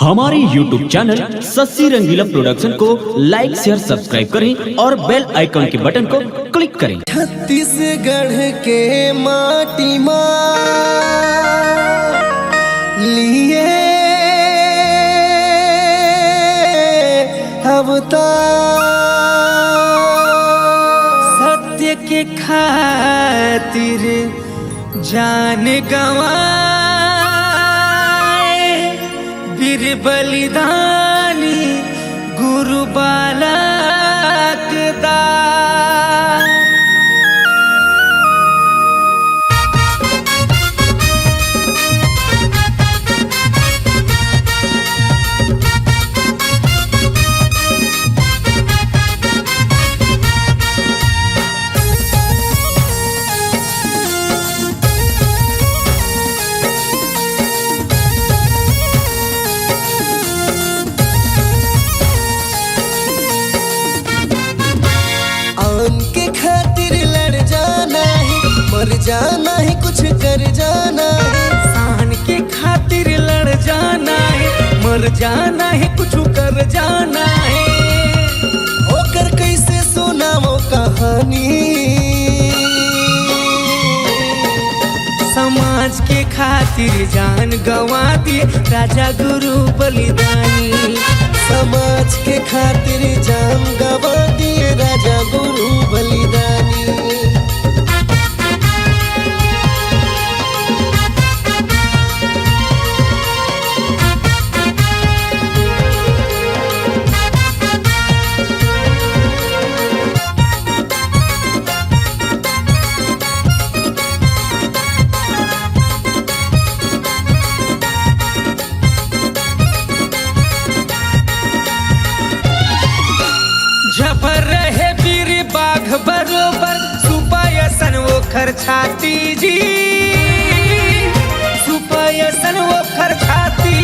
हमारे YouTube channel Shashi रंगीला production को लाइक share subscribe करें और बेल आइकन के बटन को क्लिक करें। छत्तीसगढ़ के माटी माँ लिए अवतार सत्य के खातिर जान गंवाए वीर बलिदानी गुरु बालक दास। के खातिर लड़ जाना है, मर जाना है, कुछ कर जाना है। शान के खातिर लड़ जाना है, मर जाना है, कुछ कर जाना है। होकर कैसे सुनाओ कहानी, समाज के खातिर जान गंवा दिए राजा गुरु बलिदानी। समाज के खातिर जान गंवा दिए राजा गुरु बलिदानी। झपर रहे वीर बाघ बरोबर सुपायसन वो खर छाती जी, सुपायसन वो खर छाती।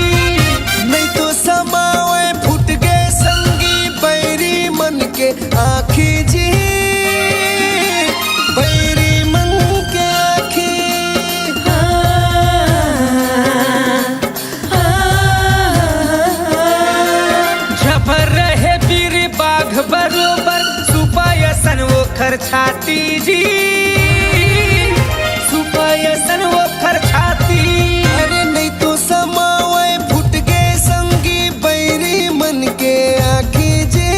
नहीं तो समावे फुट गए संगी बैरी मन के आँखी जी, बैरी मन के आँखी। झपर रहे वीर बाघ बरोबर सुपायसन वो खर छाती जी, सुपायसन वो खर छाती। अरे नहीं तो समावे फुट गए संगी बैरी मन के आँखी जी,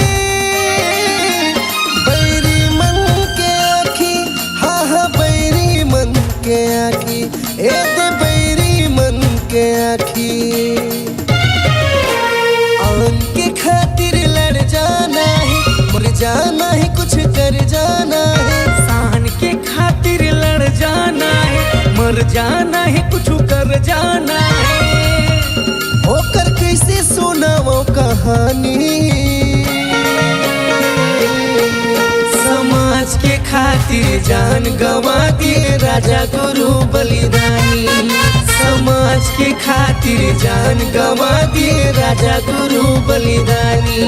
बैरी मन के आँखी। हाँ हाँ बैरी मन के आँखी, ए दे बैरी मन के आँखी। आन के खातिर लड़ जाना है, मर जाना है, कुछ कर जाना है। शान के खातिर लड़ जाना है, मर जाना है, कुछ कर जाना है। होकर कैसे सुनाओ कहानी, समाज के खातिर जान गंवा दिए राजा गुरु बलिदानी। समाज के खातिर जान गंवा दिए राजा गुरु बलिदानी।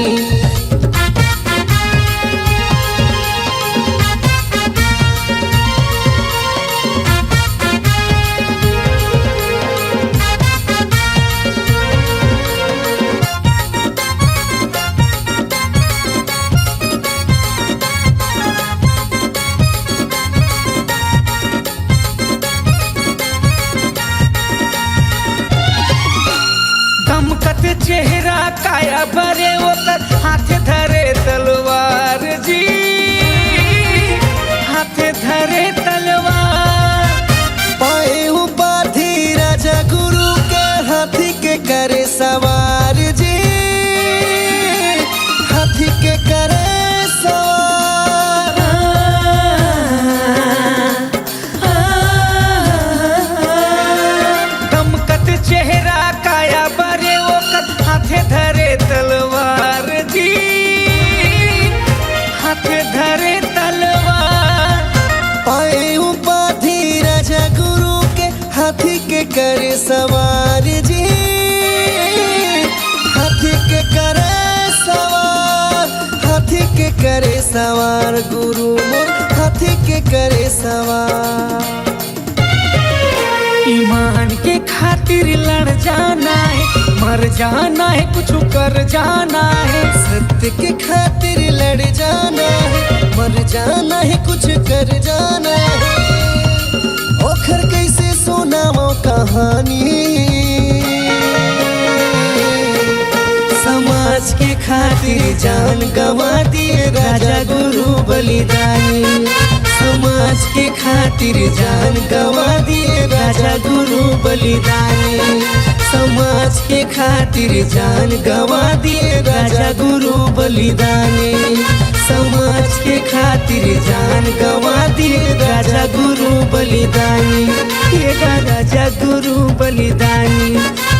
दमकत चेहरा काया भरे ओकर हाथ धरे तलवार जी, हाथ धरे तलवार। पाए उपाधि राजा गुरु के हाथी के करे सवार जी, हाथी के करे सवार। दमकत चेहरा काया भरे ओकर हाथे धरे तलवार जी, हाथ धरे तलवार। पाए उपाधि राजा गुरु के हाथी के करे सवार जी, हाथी के करे सवार। हाथी के करे सवार गुरु मोर, हाथी के करे सवार। ईमान के खातिर लड़ जाना है, मर जाना है कुछ कर जाना है, सत्य के खातिर लड़ जाना है, मर जाना है कुछ कर जाना है। ओखर कैसे सुनाओ कहानी, समाज के खातिर जान गंवा दिए राजा गुरु बलिदानी, समाज के खातिर जान गंवा दिए राजा गुरु बलिदानी, समाज के खातिर जान गंवा दिए राजा गुरु बलिदानी, समाज के खातिर जान गंवा दिए राजा गुरु बलिदानी, ये राजा गुरु बलिदानी,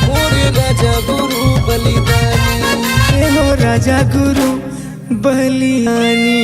और राजा गुरु बलिदानी, ये हो राजा गुरु बलिदानी।